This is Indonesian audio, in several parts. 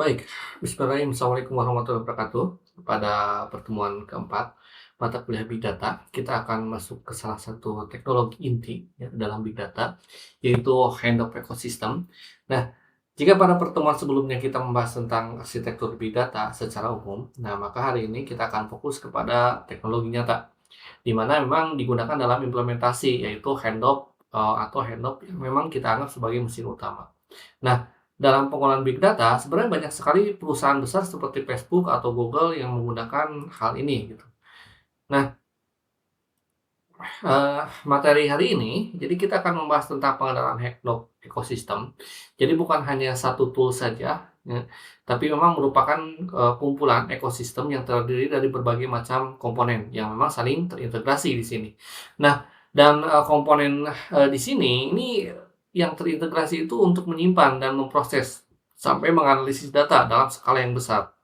Baik, bismillahirrahmanirrahim. Assalamualaikum warahmatullahi wabarakatuh. Pada pertemuan keempat mata kuliah Big Data, kita akan masuk ke salah satu teknologi inti ya, dalam Big Data, yaitu handoff ecosystem. Nah, jika pada pertemuan sebelumnya kita membahas tentang arsitektur Big Data secara umum, nah maka hari ini kita akan fokus kepada teknologi nyata, di mana memang digunakan dalam implementasi, yaitu handoff atau handoff yang memang kita anggap sebagai mesin utama. Nah, dalam pengolahan big data, sebenarnya banyak sekali perusahaan besar seperti Facebook atau Google yang menggunakan hal ini gitu. Nah, materi hari ini, jadi kita akan membahas tentang pengenalan Hacknock ekosistem. Jadi bukan hanya satu tool saja, ya, tapi memang merupakan kumpulan ekosistem yang terdiri dari berbagai macam komponen yang memang saling terintegrasi di sini. Nah, dan komponen di sini ini yang terintegrasi itu untuk menyimpan dan memproses sampai menganalisis data dalam skala yang besar.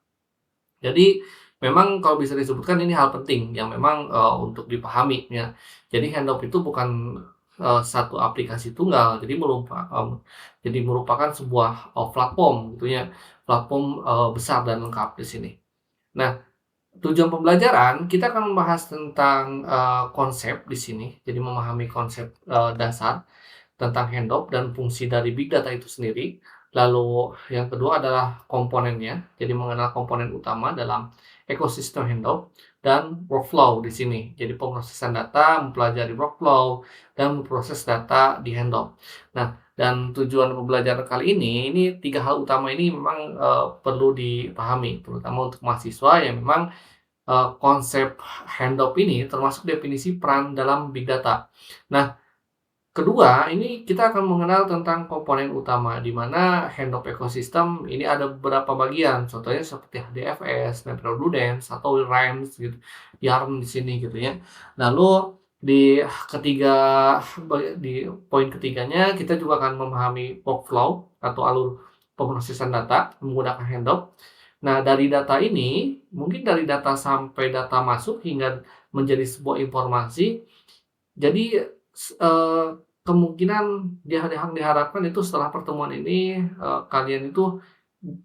Jadi memang kalau bisa disebutkan ini hal penting yang memang, untuk dipahami ya. Jadi handoff itu bukan, satu aplikasi tunggal, jadi merupakan sebuah, platform gitu ya, platform, besar dan lengkap di sini. Nah, tujuan pembelajaran kita akan membahas tentang, konsep di sini, jadi memahami konsep, dasar tentang handoff dan fungsi dari big data itu sendiri. Lalu yang kedua adalah komponennya, jadi mengenal komponen utama dalam ekosistem handoff dan workflow di sini. Jadi pemrosesan data, mempelajari workflow, dan memproses data di handoff. Nah, dan tujuan pembelajaran kali ini tiga hal utama ini memang perlu dipahami, terutama untuk mahasiswa yang memang konsep handoff ini termasuk definisi peran dalam big data. Nah, kedua, ini kita akan mengenal tentang komponen utama, di mana handoff ekosistem ini ada beberapa bagian, contohnya seperti HDFS, MapReduce, atau RAMS gitu, YARN di sini gitu ya. Lalu di ketiga di poin ketiganya kita juga akan memahami workflow atau alur pemrosesan data menggunakan handoff. Nah, dari data ini, mungkin dari data sampai data masuk hingga menjadi sebuah informasi, jadi kemungkinan yang diharapkan itu setelah pertemuan ini, kalian itu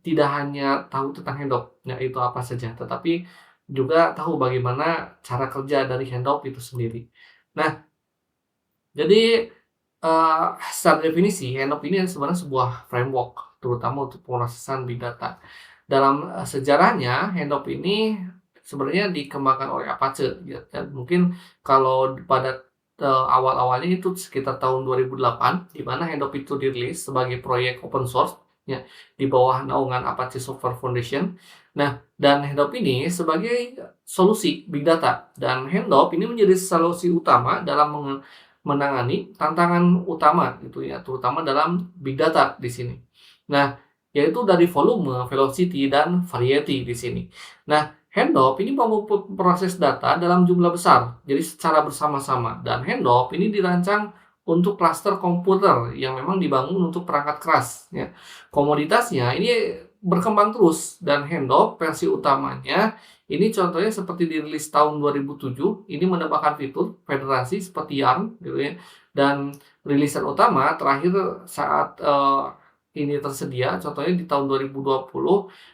tidak hanya tahu tentang handoff, ya itu apa saja, tetapi juga tahu bagaimana cara kerja dari handoff itu sendiri. Nah, jadi, secara definisi handoff ini sebenarnya sebuah framework, terutama untuk pemrosesan big data. Dalam, sejarahnya handoff ini sebenarnya dikembangkan oleh Apache, ya dan mungkin kalau pada, awal-awalnya itu sekitar tahun 2008, di mana handoff itu dirilis sebagai proyek open source, ya, di bawah naungan Apache Software Foundation. Nah, dan handoff ini sebagai solusi big data, dan handoff ini menjadi solusi utama dalam menangani tantangan utama gitu ya, terutama dalam big data di sini. Nah, yaitu dari volume, velocity, dan variety di sini. Nah, handoff ini proses data dalam jumlah besar, jadi secara bersama-sama. Dan handoff ini dirancang untuk klaster komputer yang memang dibangun untuk perangkat keras. Ya. Komoditasnya ini berkembang terus dan handoff versi utamanya ini contohnya seperti dirilis tahun 2007, ini menambahkan fitur federasi seperti YARN gitu ya. Dan rilisan utama terakhir saat ini tersedia, contohnya di tahun 2020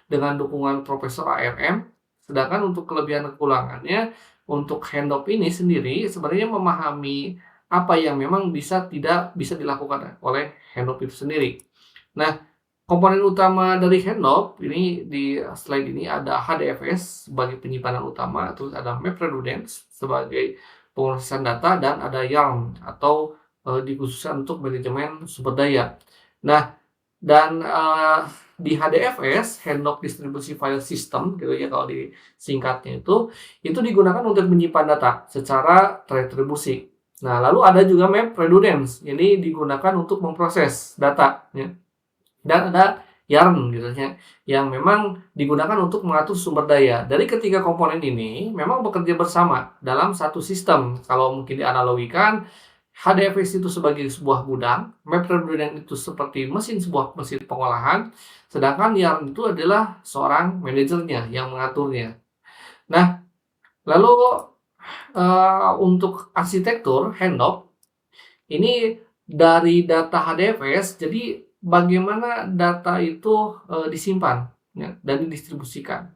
dengan dukungan Profesor ARM. Sedangkan untuk kelebihan dan kekurangannya, untuk handoff ini sendiri sebenarnya memahami apa yang memang tidak bisa dilakukan oleh handoff itu sendiri. Nah, komponen utama dari handoff ini di slide ini ada HDFS sebagai penyimpanan utama, terus ada MapReduce sebagai pemrosesan data, dan ada YARN atau dikhususkan untuk manajemen sumber daya. Nah, dan di HDFS, Handoff Distribution File System gitu ya kalau disingkatnya itu digunakan untuk menyimpan data secara teretribusi. Nah, lalu ada juga MapReduce, ini digunakan untuk memproses data ya. Dan ada YARN gitu ya, yang memang digunakan untuk mengatur sumber daya. Dari ketiga komponen ini memang bekerja bersama dalam satu sistem. Kalau mungkin dianalogikan, HDFS itu sebagai sebuah gudang, MapReduce itu seperti sebuah mesin pengolahan, sedangkan YARN itu adalah seorang manajernya yang mengaturnya. Nah, lalu untuk arsitektur handoff ini dari data HDFS, jadi bagaimana data itu disimpan. ya, dan didistribusikan.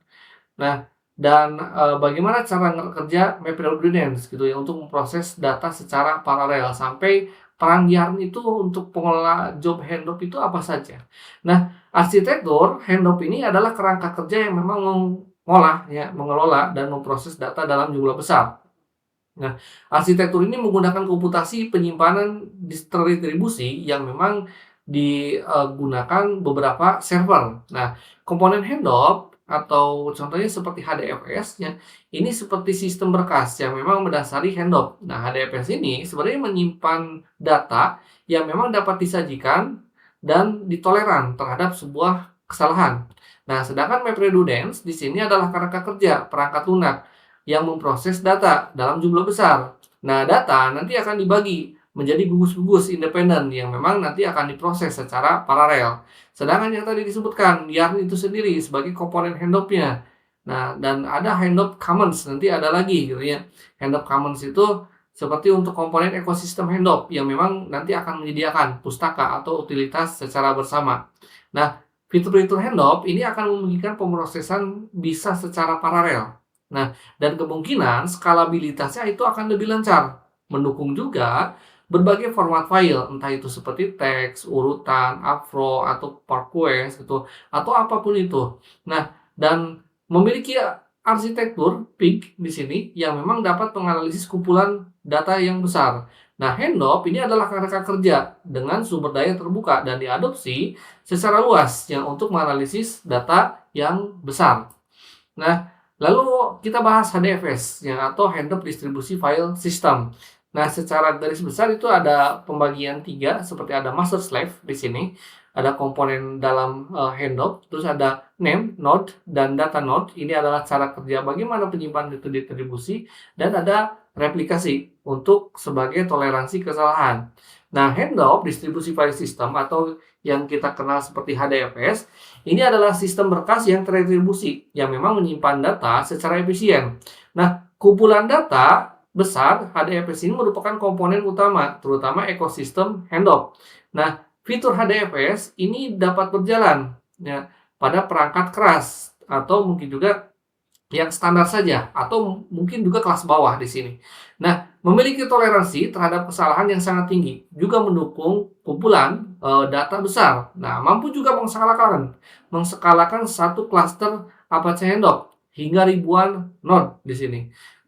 Nah, dan, bagaimana cara kerja MapReduce gitu ya, untuk memproses data secara paralel sampai peran YARN itu untuk pengelola job handoff itu apa saja. Nah, arsitektur handoff ini adalah kerangka kerja yang memang mengolah ya, mengelola dan memproses data dalam jumlah besar. Nah, arsitektur ini menggunakan komputasi penyimpanan terdistribusi yang memang digunakan beberapa server. Nah, komponen handoff atau contohnya seperti HDFS ya, ini seperti sistem berkas yang memang mendasari handoff. Nah, HDFS ini sebenarnya menyimpan data yang memang dapat disajikan dan ditoleran terhadap sebuah kesalahan. Nah, sedangkan MapReduce di sini adalah kerangka kerja perangkat lunak yang memproses data dalam jumlah besar. Nah, data nanti akan dibagi menjadi gugus-gugus independen yang memang nanti akan diproses secara paralel. Sedangkan yang tadi disebutkan, YARN itu sendiri sebagai komponen handoff-nya. Nah, dan ada handoff commons, nanti ada lagi gitu ya. Handoff commons itu seperti untuk komponen ekosistem handoff yang memang nanti akan menyediakan pustaka atau utilitas secara bersama. Nah, fitur-fitur handoff ini akan memungkinkan pemrosesan bisa secara paralel. Nah, dan kemungkinan skalabilitasnya itu akan lebih lancar. Mendukung juga berbagai format file, entah itu seperti teks, urutan, afro, atau parquest, gitu, atau apapun itu. Nah, dan memiliki arsitektur PIG di sini yang memang dapat menganalisis kumpulan data yang besar. Nah, handoff ini adalah kerangka kerja dengan sumber daya terbuka dan diadopsi secara luas yang untuk menganalisis data yang besar. Nah, lalu kita bahas HDFS ya, atau Handoff Distribusi File System. Nah, secara garis besar itu ada pembagian tiga, seperti ada master slave di sini, ada komponen dalam handoff, terus ada name, node, dan data node. Ini adalah cara kerja bagaimana penyimpanan itu distribusi, dan ada replikasi untuk sebagai toleransi kesalahan. Nah, handoff distribusi file system atau yang kita kenal seperti HDFS ini adalah sistem berkas yang terdistribusi yang memang menyimpan data secara efisien. Nah, kumpulan data besar HDFS ini merupakan komponen utama, terutama ekosistem handoff. Nah, fitur HDFS ini dapat berjalan ya pada perangkat keras atau mungkin juga yang standar saja atau mungkin juga kelas bawah di sini. Nah, memiliki toleransi terhadap kesalahan yang sangat tinggi, juga mendukung kumpulan data besar. Nah, mampu juga mengskalakan satu klaster Apache Hadoop hingga ribuan node di sini.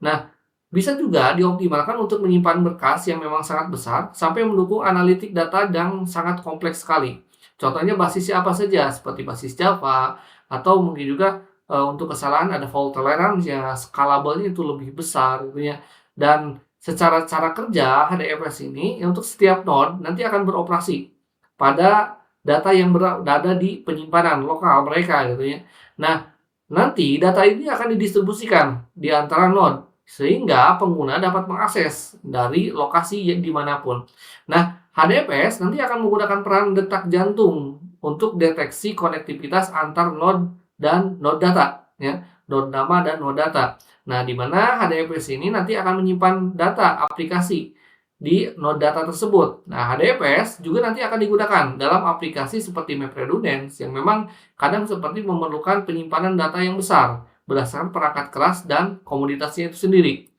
Nah, bisa juga dioptimalkan untuk menyimpan berkas yang memang sangat besar sampai mendukung analitik data yang sangat kompleks sekali. Contohnya basisnya apa saja, seperti basis Java atau mungkin juga untuk kesalahan ada fault tolerance ya, scalable-nya itu lebih besar gitu ya. Dan secara cara kerja HDFS ini untuk setiap node nanti akan beroperasi pada data yang berada di penyimpanan lokal mereka gitu ya. Nah, nanti data ini akan didistribusikan di antara node sehingga pengguna dapat mengakses dari lokasi yang dimanapun. Nah, HDFS nanti akan menggunakan peran detak jantung untuk deteksi konektivitas antar node dan node data, ya, node nama dan node data. Nah, di mana HDFS ini nanti akan menyimpan data aplikasi di node data tersebut. Nah, HDFS juga nanti akan digunakan dalam aplikasi seperti MapReduce yang memang kadang seperti memerlukan penyimpanan data yang besar berdasarkan perangkat keras dan komoditasnya itu sendiri.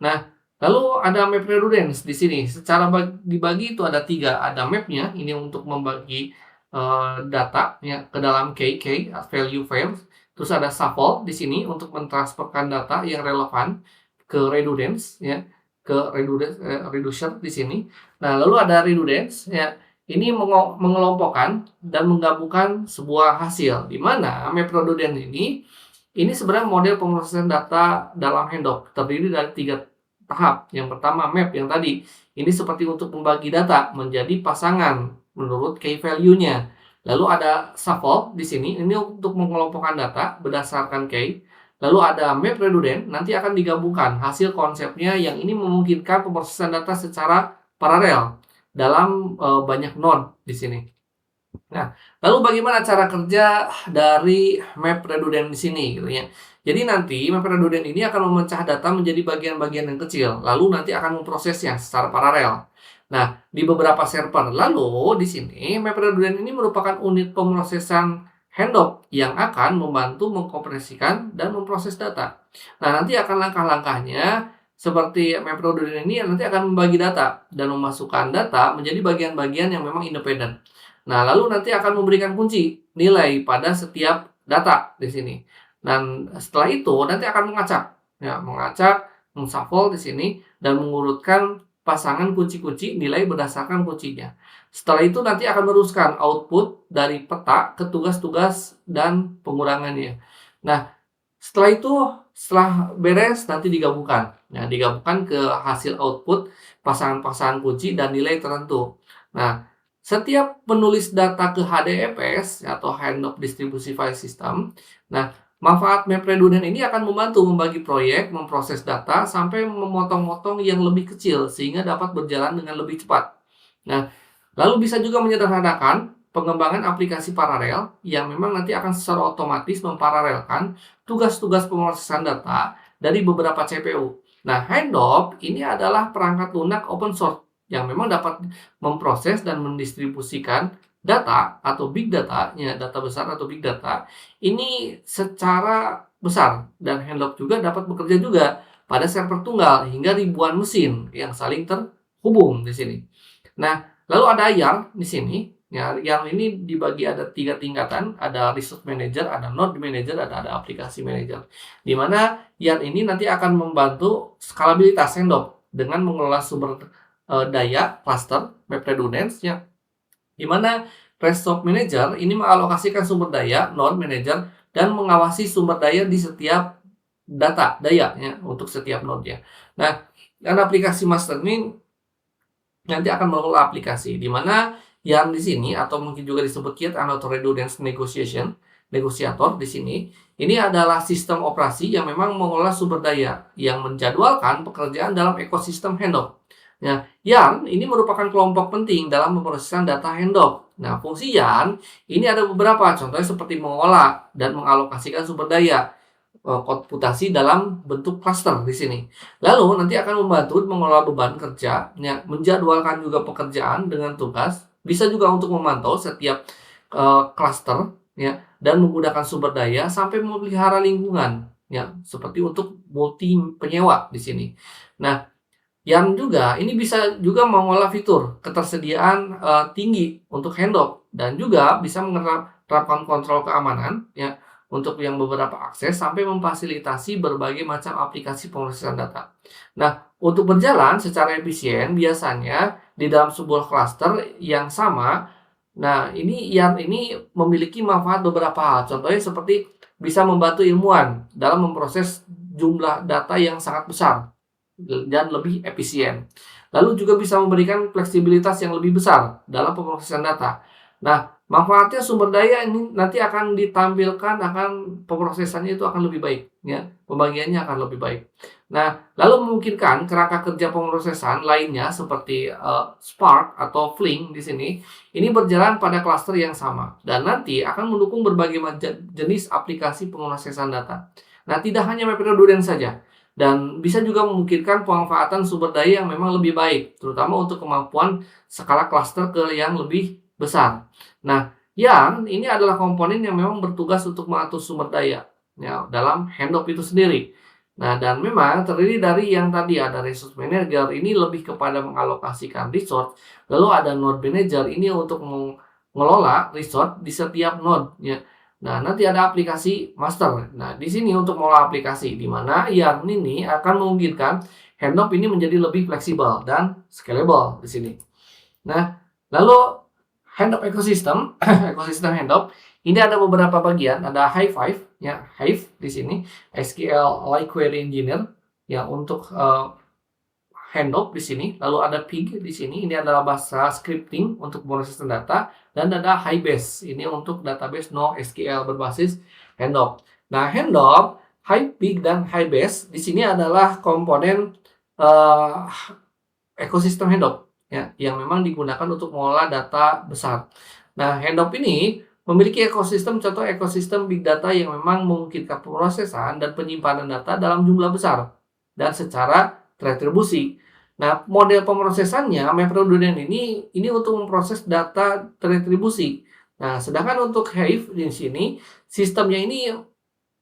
Nah, lalu ada MapReduce di sini. Secara dibagi itu ada 3. Ada mapnya, ini untuk membagi data ya ke dalam KK value files. Terus ada shuffle di sini untuk mentransferkan data yang relevan ke redundance ya, ke reducer di sini. Nah, lalu ada redundance ya. Ini mengelompokkan dan menggabungkan sebuah hasil di mana MapReduce ini sebenarnya model pemrosesan data dalam handoff terdiri dari 3 tahap. Yang pertama map yang tadi. Ini seperti untuk membagi data menjadi pasangan menurut key value-nya. Lalu ada shuffle di sini, ini untuk mengelompokkan data berdasarkan key. Lalu ada MapReduce, nanti akan digabungkan hasil konsepnya yang ini memungkinkan pemrosesan data secara paralel dalam banyak node di sini. Nah, lalu bagaimana cara kerja dari MapReduce di sini gitu ya. Jadi nanti MapReduce ini akan memecah data menjadi bagian-bagian yang kecil, lalu nanti akan memprosesnya secara paralel. Nah, di beberapa server. Lalu di sini MapReduce ini merupakan unit pemrosesan handoff yang akan membantu mengkompresikan dan memproses data. Nah, nanti akan langkah-langkahnya seperti MapReduce ini nanti akan membagi data dan memasukkan data menjadi bagian-bagian yang memang independen. Nah, lalu nanti akan memberikan kunci nilai pada setiap data di sini. Dan setelah itu nanti akan mengacak, ya, mengacak, menshuffle di sini dan mengurutkan pasangan kunci-kunci nilai berdasarkan kuncinya. Setelah itu nanti akan meneruskan output dari peta ke tugas-tugas dan pengurangannya. Nah, setelah beres nanti digabungkan. Nah, digabungkan ke hasil output pasangan-pasangan kunci dan nilai tertentu. Nah, setiap penulis data ke HDFS atau Hand of Distribution File System, nah, manfaat MapReduce ini akan membantu membagi proyek, memproses data, sampai memotong-motong yang lebih kecil sehingga dapat berjalan dengan lebih cepat. Nah, lalu bisa juga menyederhanakan pengembangan aplikasi paralel yang memang nanti akan secara otomatis memparalelkan tugas-tugas pemrosesan data dari beberapa CPU. Nah, Handoff ini adalah perangkat lunak open source yang memang dapat memproses dan mendistribusikan data atau big data, ya, data besar atau big data ini secara besar, dan Handoff juga dapat bekerja juga pada server tunggal hingga ribuan mesin yang saling terhubung di sini. Nah, lalu ada YARN di sini. Ya, YARN ini dibagi ada 3 tingkatan, ada Resource Manager, ada Node Manager, ada aplikasi manager. Di mana YARN ini nanti akan membantu skalabilitas Handoff dengan mengelola sumber daya cluster MapReduce, ya. Di mana Resource Manager ini mengalokasikan sumber daya Node Manager dan mengawasi sumber daya di setiap daya, ya, untuk setiap node-nya. Nah, dan aplikasi master ini nanti akan mengelola aplikasi, di mana yang di sini atau mungkin juga disebut Kit atau Redundant Negosiator di sini, ini adalah sistem operasi yang memang mengelola sumber daya yang menjadwalkan pekerjaan dalam ekosistem Handoff. Nah, YARN ini merupakan kelompok penting dalam pemrosesan data Handoff. Nah, fungsi YARN ini ada beberapa, contohnya seperti mengolah dan mengalokasikan sumber daya komputasi dalam bentuk cluster di sini. Lalu nanti akan membantu mengelola beban kerja, ya, menjadwalkan juga pekerjaan dengan tugas, bisa juga untuk memantau setiap cluster, ya, dan menggunakan sumber daya sampai memelihara lingkungan, ya, seperti untuk multi penyewa di sini. Nah, yang juga ini bisa juga mengolah fitur ketersediaan tinggi untuk Handoff dan juga bisa menerapkan kontrol keamanan, ya, untuk yang beberapa akses sampai memfasilitasi berbagai macam aplikasi pemrosesan data. Nah, untuk berjalan secara efisien biasanya di dalam sebuah cluster yang sama, nah ini memiliki manfaat beberapa hal. Contohnya seperti bisa membantu ilmuwan dalam memproses jumlah data yang sangat besar dan lebih efisien. Lalu juga bisa memberikan fleksibilitas yang lebih besar dalam pemrosesan data. Nah, manfaatnya sumber daya ini nanti akan ditampilkan, akan pemrosesannya itu akan lebih baik, ya. Pembagiannya akan lebih baik. Nah, lalu memungkinkan kerangka kerja pemrosesan lainnya seperti Spark atau Flink di sini ini berjalan pada klaster yang sama dan nanti akan mendukung berbagai jenis aplikasi pemrosesan data. Nah, tidak hanya MapReduce saja, dan bisa juga memungkinkan pemanfaatan sumber daya yang memang lebih baik, terutama untuk kemampuan skala klaster ke yang lebih besar. Nah, YARN ini adalah komponen yang memang bertugas untuk mengatur sumber daya, ya, dalam Handoff itu sendiri. Nah, dan memang terdiri dari yang tadi ada Resource Manager ini lebih kepada mengalokasikan resource, lalu ada Node Manager ini untuk mengelola resource di setiap node, ya. Nah, nanti ada aplikasi master. Nah, di sini untuk mengelola aplikasi, di mana YARN ini akan memungkinkan Handoff ini menjadi lebih fleksibel dan scalable di sini. Nah, lalu Handoff ekosistem, ekosistem Handoff ini ada beberapa bagian, ada Hive, ya, Hive di sini, SQL Light Query Engineer, ya, untuk Handoff di sini, lalu ada Pig di sini, ini adalah bahasa scripting untuk pemrosesan data, dan ada Hibase, ini untuk database NoSQL berbasis Handoff. Nah, Handoff, Pig dan Hibase di sini adalah komponen ekosistem Handoff, ya, yang memang digunakan untuk mengolah data besar. Nah, Handoff ini memiliki ekosistem, contoh ekosistem big data yang memang memungkinkan pemrosesan dan penyimpanan data dalam jumlah besar dan secara teretribusi. Nah, model pemrosesannya MapReduce ini untuk memproses data teretribusi. Nah, sedangkan untuk Hive di sini, sistemnya ini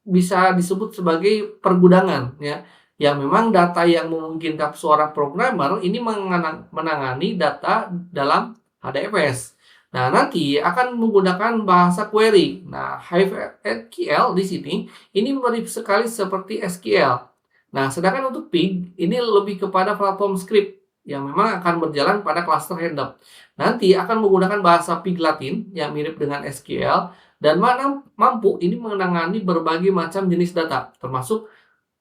bisa disebut sebagai pergudangan ya, yang memang data yang memungkinkan seorang programmer ini menangani data dalam HDFS. Nah, nanti akan menggunakan bahasa query. Nah, Hive SQL di sini ini mirip sekali seperti SQL. Nah, sedangkan untuk Pig ini lebih kepada platform script yang memang akan berjalan pada cluster Hadoop. Nanti akan menggunakan bahasa Pig Latin yang mirip dengan SQL dan mana mampu ini menangani berbagai macam jenis data, termasuk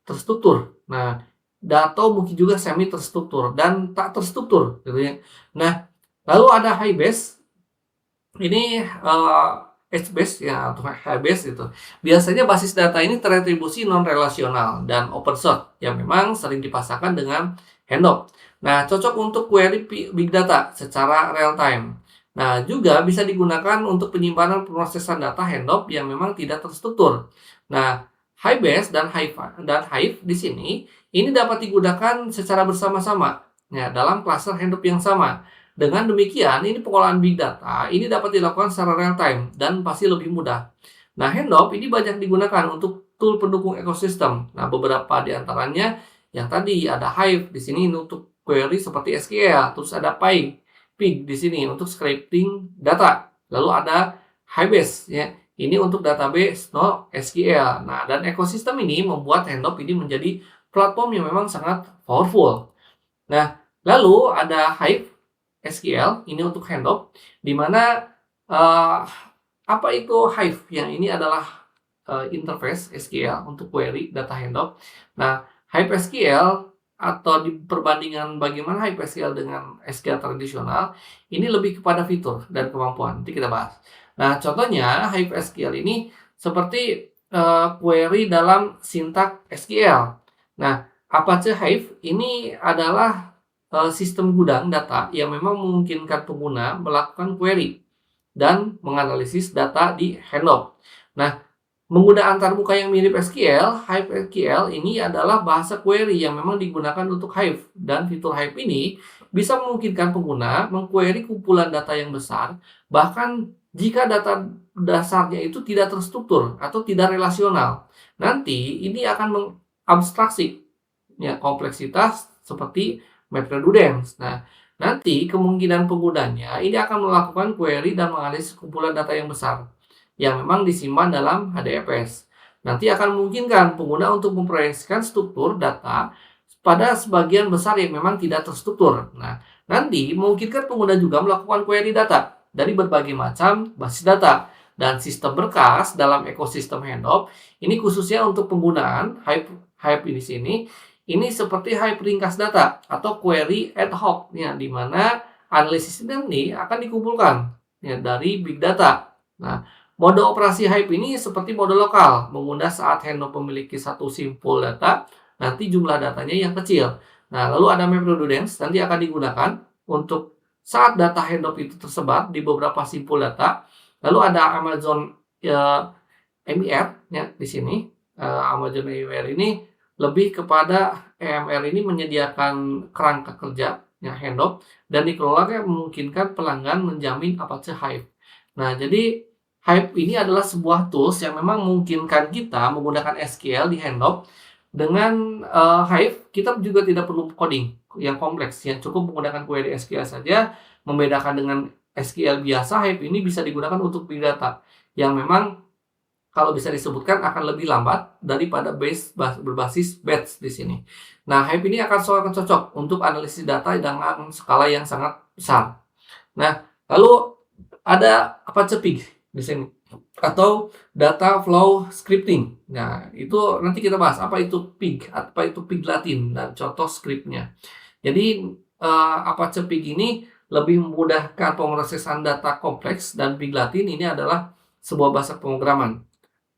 terstruktur. Nah, data mungkin juga semi terstruktur dan tak terstruktur, gitu ya. Nah, lalu ada HBase. Ini HBase ya atau HBase itu. Biasanya basis data ini teratribusi non relasional dan open source yang memang sering dipasangkan dengan Hadoop. Nah, cocok untuk query big data secara real time. Nah, juga bisa digunakan untuk penyimpanan prosesan data Hadoop yang memang tidak terstruktur. Nah, HBase dan Hive di sini ini dapat digunakan secara bersama-sama ya dalam cluster Hadoop yang sama. Dengan demikian, ini pengolahan big data ini dapat dilakukan secara real time dan pasti lebih mudah. Nah, Hadoop ini banyak digunakan untuk tool pendukung ekosistem. Nah, beberapa di antaranya yang tadi ada Hive di sini untuk query seperti SQL, terus ada Pig di sini untuk scripting data. Lalu ada Hybase ya. Ini untuk database NoSQL. Nah, dan ekosistem ini membuat Hadoop ini menjadi platform yang memang sangat powerful. Nah, lalu ada Hive SQL ini untuk Hadoop, di mana uh, apa itu Hive? Yang ini adalah interface SQL untuk query data Hadoop. Nah, Hive SQL atau di perbandingan bagaimana Hive SQL dengan SQL tradisional, ini lebih kepada fitur dan kemampuan. Nanti kita bahas. Nah, contohnya Hive SQL ini seperti query dalam sintak SQL. Nah, Apache Hive ini adalah sistem gudang data yang memang memungkinkan pengguna melakukan query dan menganalisis data di Hadoop. Nah, menggunakan antarmuka yang mirip SQL, Hive SQL ini adalah bahasa query yang memang digunakan untuk Hive. Dan fitur Hive ini bisa memungkinkan pengguna mengquery kumpulan data yang besar, bahkan jika data dasarnya itu tidak terstruktur atau tidak relasional. Nanti ini akan mengabstraksi ya, kompleksitas seperti MapReduce. Nah, nanti kemungkinan penggunanya ini akan melakukan query dan menganalisis kumpulan data yang besar yang memang disimpan dalam HDFS. Nanti akan memungkinkan pengguna untuk memproyeksikan struktur data pada sebagian besar yang memang tidak terstruktur. Nah, nanti memungkinkan pengguna juga melakukan query data dari berbagai macam basis data dan sistem berkas dalam ekosistem Hadoop. Ini khususnya untuk penggunaan Hive di sini. Ini seperti Hive ringkas data atau query ad hoc ya, di mana analisis ini akan dikumpulkan ya, dari big data. Nah, mode operasi Hive ini seperti mode lokal, mengundah saat Hadoop memiliki satu simpul data, nanti jumlah datanya yang kecil. Nah, lalu ada MapReduce, nanti akan digunakan untuk saat data Hadoop itu tersebar di beberapa simpul data. Lalu ada Amazon EMR ya di sini. Amazon EMR ini lebih kepada EMR ini menyediakan kerangka kerja ya Hadoop dan dikelola yang memungkinkan pelanggan menjamin Apache Hive. Nah, jadi Hive ini adalah sebuah tools yang memang memungkinkan kita menggunakan SQL di Hadoop. Dengan Hive, kita juga tidak perlu coding yang kompleks, yang cukup menggunakan query SQL saja. Membedakan dengan SQL biasa, Hive ini bisa digunakan untuk big data yang memang kalau bisa disebutkan akan lebih lambat daripada base berbasis batch di sini. Nah, Hive ini akan sangat cocok untuk analisis data dengan skala yang sangat besar. Nah, lalu ada Apache Pig di sini atau data flow scripting. Nah, itu nanti kita bahas apa itu Pig, apa itu Pig Latin dan contoh scriptnya. Jadi Apache Pig ini lebih memudahkan pemrosesan data kompleks dan Pig Latin ini adalah sebuah bahasa pemrograman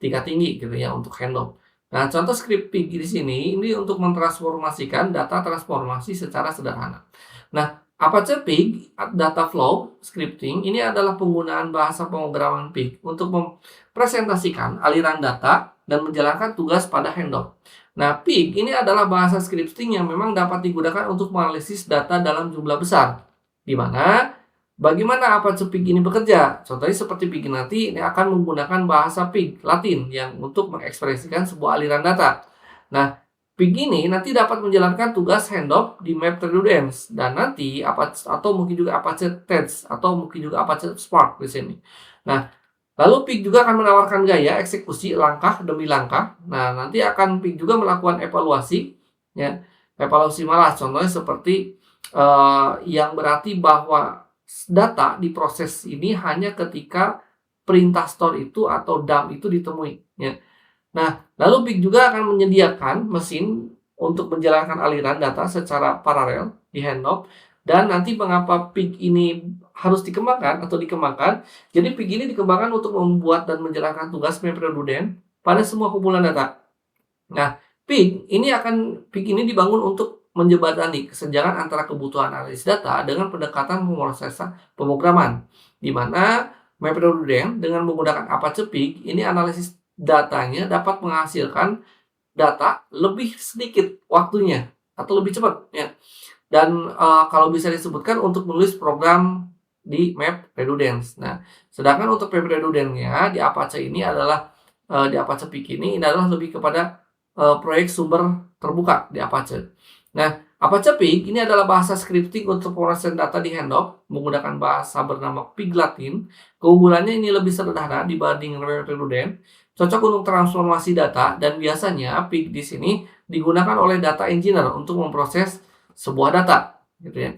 tingkat tinggi gitu ya untuk Hadoop. Nah, contoh script Pig di sini ini untuk mentransformasikan data transformasi secara sederhana. Nah, Apache Pig data flow scripting ini adalah penggunaan bahasa pemrograman Pig untuk mempresentasikan aliran data dan menjalankan tugas pada Hadoop. Nah, Pig ini adalah bahasa scripting yang memang dapat digunakan untuk menganalisis data dalam jumlah besar, di mana Bagaimana Apache Pig ini bekerja? Contohnya seperti Pig nanti ini akan menggunakan bahasa Pig Latin yang untuk mengekspresikan sebuah aliran data. Nah, Pig ini nanti dapat menjalankan tugas handoff di map redundance dan nanti Apache atau mungkin juga Apache Test atau mungkin juga Apache Spark di sini. Nah, lalu Pig juga akan menawarkan gaya eksekusi langkah demi langkah. Nah, nanti akan Pig juga melakukan evaluasi, ya, evaluasi malas. Contohnya seperti yang berarti bahwa data diproses ini hanya ketika perintah store itu atau dump itu ditemui. Ya. Nah, lalu Pig juga akan menyediakan mesin untuk menjalankan aliran data secara paralel di handoff. Dan nanti mengapa Pig ini harus dikembangkan atau dikembangkan? Jadi Pig ini dikembangkan untuk membuat dan menjalankan tugas map redundant pada semua kumpulan data. Nah, Pig ini dibangun untuk menjembatani kesenjangan antara kebutuhan analisis data dengan pendekatan pemrograman, di mana MapReduce dengan menggunakan Apache Pig ini analisis datanya dapat menghasilkan data lebih sedikit waktunya atau lebih cepat, ya. Dan kalau bisa disebutkan untuk menulis program di MapReduce. Nah, sedangkan untuk MapReduce-nya di Apache ini adalah di Apache Pig ini adalah lebih kepada proyek sumber terbuka di Apache. Nah, Apache Pig ini adalah bahasa scripting untuk pemrosesan data di handoff menggunakan bahasa bernama Pig Latin. Keunggulannya ini lebih sederhana dibanding Redundant, cocok untuk transformasi data dan biasanya Pig di sini digunakan oleh data engineer untuk memproses sebuah data, gitu ya.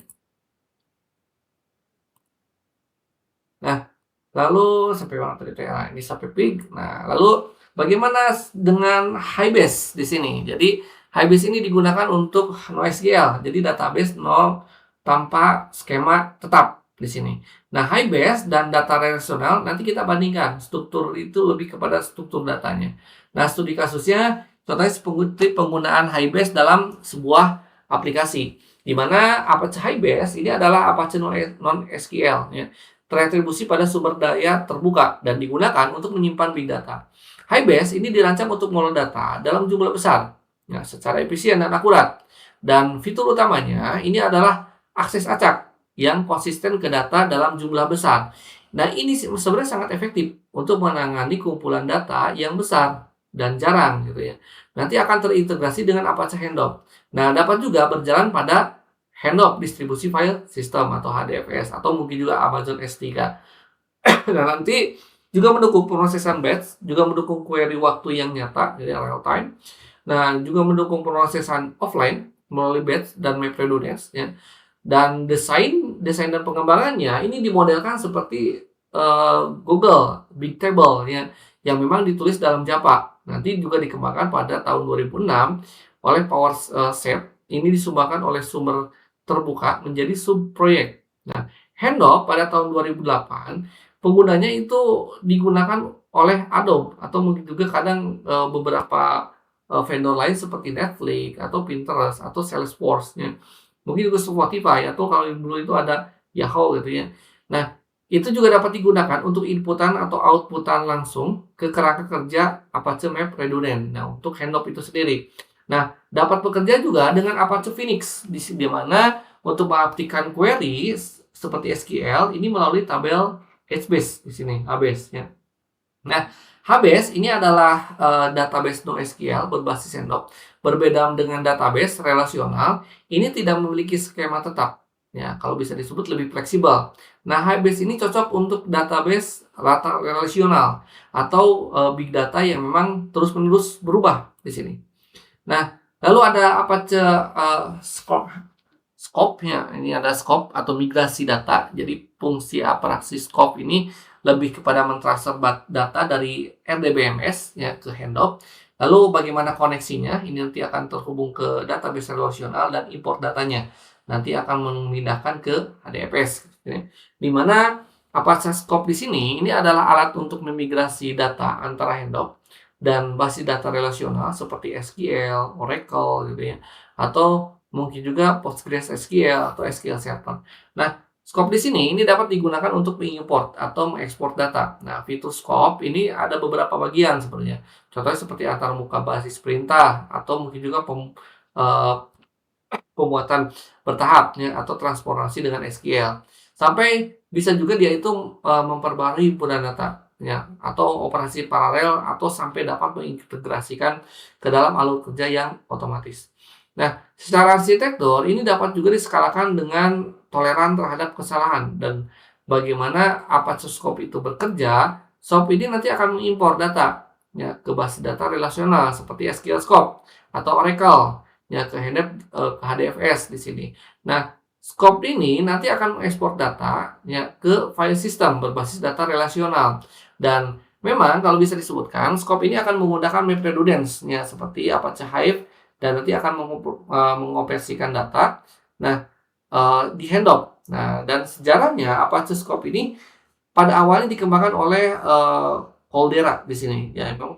Nah, lalu sampai mana tadi ya? Ini sampai Pig. Nah, lalu bagaimana dengan HiBase di sini? Jadi HiBase ini digunakan untuk NoSQL. Jadi database nol tanpa skema tetap di sini. Nah, HiBase dan data relasional nanti kita bandingkan. Struktur itu lebih kepada struktur datanya. Nah, studi kasusnya contohnya seperti penggunaan HiBase dalam sebuah aplikasi. Di mana Apache HiBase ini adalah Apache non-SQL, ya, teratribusi pada sumber daya terbuka dan digunakan untuk menyimpan big data. HiBase ini dirancang untuk mengolah data dalam jumlah besar, ya, secara efisien dan akurat. Dan fitur utamanya ini adalah akses acak yang konsisten ke data dalam jumlah besar. Nah, ini sebenarnya sangat efektif untuk menangani kumpulan data yang besar dan jarang, gitu ya. Nanti akan terintegrasi dengan Apache Handoff. Nah, dapat juga berjalan pada Handoff distribusi file system atau HDFS atau mungkin juga Amazon S3. Nah, nanti juga mendukung pemrosesan batch, juga mendukung query waktu yang nyata, jadi real time. Nah, juga mendukung pemrosesan offline melalui batch dan MapReduce, ya. Dan desain dan pengembangannya ini dimodelkan seperti Google Bigtable, ya, yang memang ditulis dalam Java. Nanti juga dikembangkan pada tahun 2006 oleh PowerSet. Ini disumbangkan oleh sumber terbuka menjadi subproyek. Nah, Handoff pada tahun 2008 penggunanya itu digunakan oleh Adobe atau mungkin juga kadang beberapa vendor lain seperti Netflix atau Pinterest atau Salesforce, ya. Mungkin juga Spotify atau kalau dulu itu ada Yahoo, gitu ya. Nah, itu juga dapat digunakan untuk inputan atau outputan langsung ke kerangka kerja Apache MapReduce. Nah, untuk Handoff itu sendiri. Nah, dapat bekerja juga dengan Apache Phoenix di mana untuk mengaplikasikan query seperti SQL ini melalui tabel HBase di sini, HBase, ya. Nah, HBase ini adalah database NoSQL berbasis Handoff. Berbeda dengan database relasional, ini tidak memiliki skema tetap. Ya, kalau bisa disebut lebih fleksibel. Nah, HBase ini cocok untuk database rata relasional atau big data yang memang terus-menerus berubah di sini. Nah, lalu ada Apache scope, ya. Ini ada scope atau migrasi data. Jadi fungsi abstraksi scope ini lebih kepada mentransfer data dari RDBMS, ya, ke Handoff. Lalu bagaimana koneksinya? Ini nanti akan terhubung ke database relasional dan import datanya. Nanti akan memindahkan ke HDFS. Ya. Di mana Apache scope di sini ini adalah alat untuk memigrasi data antara Handoff dan basis data relasional seperti SQL, Oracle, gitu ya, atau mungkin juga PostgreSQL atau SQL Server. Nah, scope di sini ini dapat digunakan untuk mengimport atau mengekspor data. Nah, fitur scope ini ada beberapa bagian sebenarnya. Contohnya seperti antarmuka basis perintah atau mungkin juga pembuatan bertahap, ya, atau transformasi dengan SQL. Sampai bisa juga dia itu memperbarui himpunan data ya, atau operasi paralel atau sampai dapat mengintegrasikan ke dalam alur kerja yang otomatis. Nah, secara arsitektur ini dapat juga diskalakan dengan toleran terhadap kesalahan dan bagaimana Apache Scope itu bekerja. Scope ini nanti akan mengimpor data ya ke basis data relasional seperti SQL Scope atau Oracle ya ke HDFS di sini. Nah, Scope ini nanti akan mengekspor data ya ke file system berbasis data relasional. Dan memang kalau bisa disebutkan, Scope ini akan menggunakan MapReduce ya seperti Apache Hive dan nanti akan mengoperasikan data. Nah, di handoff. Nah, dan sejarahnya Apache Scope ini pada awalnya dikembangkan oleh Caldera di sini. Ya, memang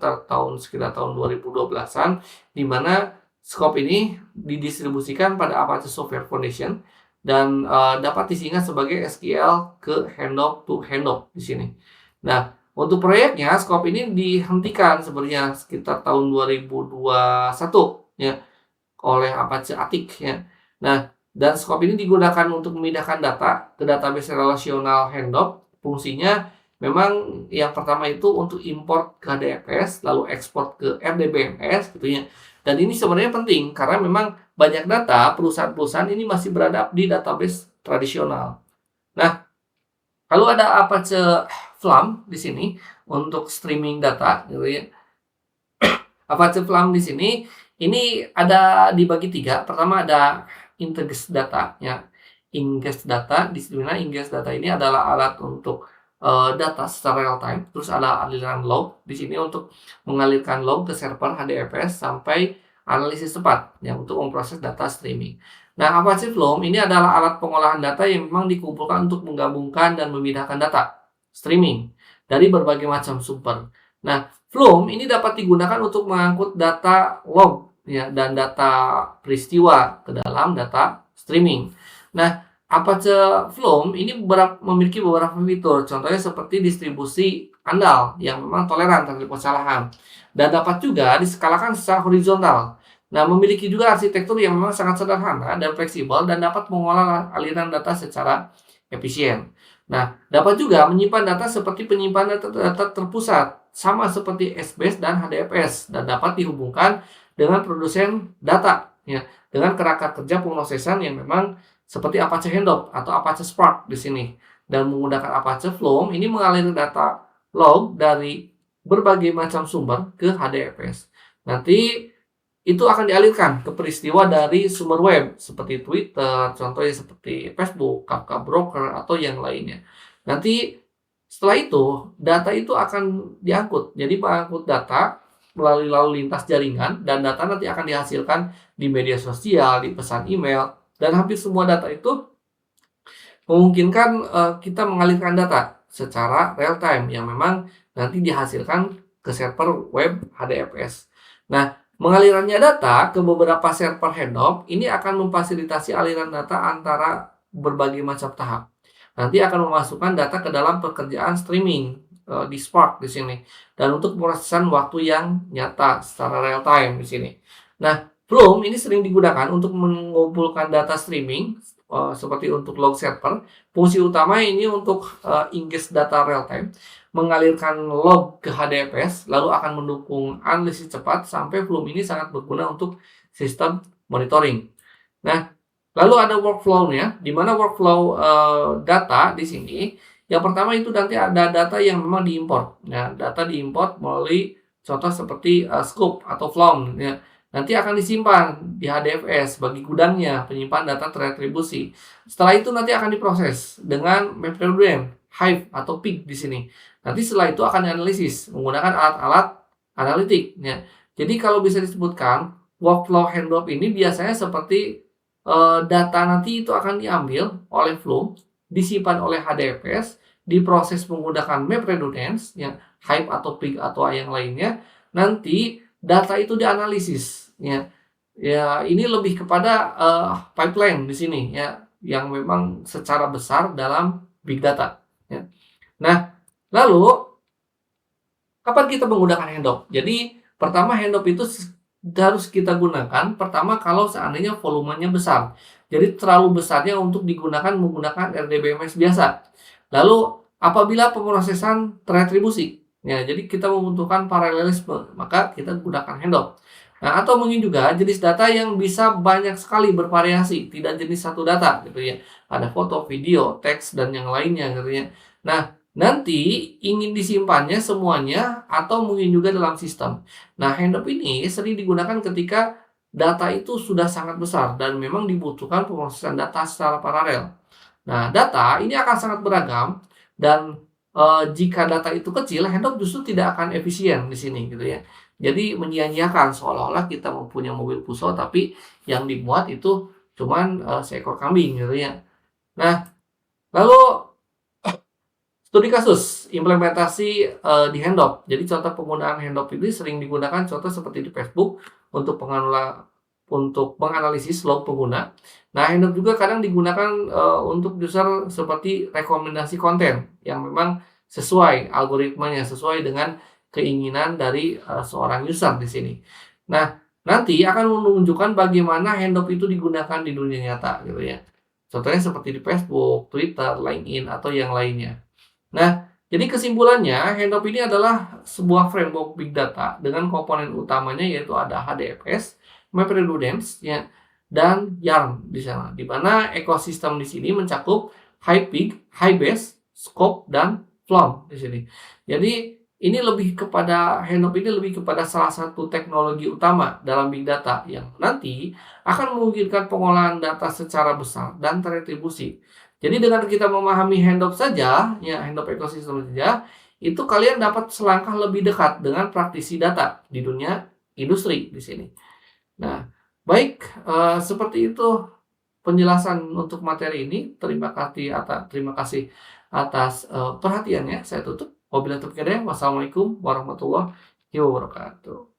sekitar tahun 2012-an di mana Scope ini didistribusikan pada Apache Software Foundation dan dapat disingkat sebagai SQL ke handoff to handoff di sini. Nah, untuk proyeknya Scope ini dihentikan sebenarnya sekitar tahun 2021 ya oleh Apache Attic ya. Nah, dan Scope ini digunakan untuk memindahkan data ke database relasional handoff. Fungsinya memang yang pertama itu untuk import ke HDFS, lalu ekspor ke RDBMS gitu ya. Dan ini sebenarnya penting karena memang banyak data perusahaan-perusahaan ini masih berada di database tradisional. Nah, lalu ada Apache Flum di sini untuk streaming data gitu ya. Apache Flum di sini ini ada dibagi tiga. Pertama ada ingest data ya. Ingest data di mana ingest data ini adalah alat untuk data secara real time. Terus ada aliran log di sini untuk mengalirkan log ke server HDFS sampai analisis cepat ya untuk memproses data streaming. Nah, Apache Flum ini adalah alat pengolahan data yang memang dikumpulkan untuk menggabungkan dan memindahkan data streaming dari berbagai macam sumber. Nah, Flum ini dapat digunakan untuk mengangkut data log ya dan data peristiwa ke dalam data streaming. Nah, Apache Flum ini memiliki beberapa fitur, contohnya seperti distribusi andal yang memang toleran terhadap kesalahan dan dapat juga diskalakan secara horizontal. Nah, memiliki juga arsitektur yang memang sangat sederhana dan fleksibel dan dapat mengolah aliran data secara efisien. Nah, dapat juga menyimpan data seperti penyimpanan data terpusat, sama seperti SBase dan HDFS, dan dapat dihubungkan dengan produsen data, ya, dengan kerangka kerja pemrosesan yang memang seperti Apache Hadoop atau Apache Spark di sini. Dan menggunakan Apache Flum, ini mengalir data log dari berbagai macam sumber ke HDFS. Nanti itu akan dialirkan ke peristiwa dari sumber web seperti Twitter, contohnya seperti Facebook, Kafka Broker, atau yang lainnya. Nanti setelah itu, data itu akan diangkut. Jadi mengangkut data melalui lalu lintas jaringan dan data nanti akan dihasilkan di media sosial, di pesan email, dan hampir semua data itu memungkinkan kita mengalirkan data secara real time yang memang nanti dihasilkan ke server web HDFS. Nah, mengalirannya data ke beberapa server handoff ini akan memfasilitasi aliran data antara berbagai macam tahap. Nanti akan memasukkan data ke dalam pekerjaan streaming di Spark di sini dan untuk pemrosesan waktu yang nyata secara real time di sini. Nah, Flum ini sering digunakan untuk mengumpulkan data streaming seperti untuk log server. Fungsi utama ini untuk ingest data real time, mengalirkan log ke HDFS, lalu akan mendukung analisis cepat sampai Flum ini sangat berguna untuk sistem monitoring. Nah, lalu ada workflow-nya, di mana workflow data di sini. Yang pertama itu nanti ada data yang memang diimport. Nah, data diimport melalui contoh seperti Scoop atau Flum. Ya. Nanti akan disimpan di HDFS bagi gudangnya, penyimpan data teretribusi. Setelah itu nanti akan diproses dengan MapReduce, Hive atau Pig di sini. Nanti setelah itu akan dianalisis menggunakan alat-alat analitik. Ya. Jadi kalau bisa disebutkan, workflow handoff ini biasanya seperti data nanti itu akan diambil oleh Flum, disimpan oleh HDFS, diproses menggunakan MapReduce, yang Hive atau Pig atau yang lainnya. Nanti data itu dianalisis. Ya, ini lebih kepada pipeline di sini ya, yang memang secara besar dalam big data. Ya. Nah, lalu kapan kita menggunakan handoff? Jadi pertama handoff itu harus kita gunakan pertama kalau seandainya volumenya besar. Jadi terlalu besarnya untuk digunakan menggunakan RDBMS biasa. Lalu apabila pemrosesan teretribusi, ya jadi kita membutuhkan paralelisme, maka kita gunakan handoff. Nah, atau mungkin juga jenis data yang bisa banyak sekali bervariasi, tidak jenis satu data gitu ya. Ada foto, video, teks dan yang lainnya gitu ya. Nah, nanti ingin disimpannya semuanya atau mungkin juga dalam sistem. Nah, handoff ini sering digunakan ketika data itu sudah sangat besar dan memang dibutuhkan pemrosesan data secara paralel. Nah, data ini akan sangat beragam dan, jika data itu kecil, handoff justru tidak akan efisien di sini gitu ya. Jadi menyia-nyiakan seolah-olah kita mempunyai mobil fuso tapi yang dimuat itu cuman, seekor kambing gitu ya. Nah, lalu studi kasus implementasi, di handoff. Jadi contoh penggunaan handoff ini sering digunakan contoh seperti di Facebook untuk untuk menganalisis log pengguna. Nah, handoff juga kadang digunakan, untuk user seperti rekomendasi konten yang memang sesuai algoritmanya, sesuai dengan keinginan dari, seorang user di sini. Nah, nanti akan menunjukkan bagaimana handoff itu digunakan di dunia nyata gitu ya. Contohnya seperti di Facebook, Twitter, LinkedIn, atau yang lainnya. Nah, jadi kesimpulannya, handoff ini adalah sebuah framework big data dengan komponen utamanya yaitu ada HDFS, MapReduce, ya, dan Yarn di sana. Di mana ekosistem di sini mencakup HighPeak, HighBase, Scope, dan Flom di sini. Jadi ini lebih kepada handoff ini lebih kepada salah satu teknologi utama dalam big data yang nanti akan memungkinkan pengolahan data secara besar dan teretribusi. Jadi dengan kita memahami handoff saja, ya handoff ekosistem saja, itu kalian dapat selangkah lebih dekat dengan praktisi data di dunia industri di sini. Nah, baik, seperti itu penjelasan untuk materi ini. Terima kasih atas, perhatiannya. Saya tutup. Wabillahi taufiq hidayah. Wassalamualaikum warahmatullahi wabarakatuh.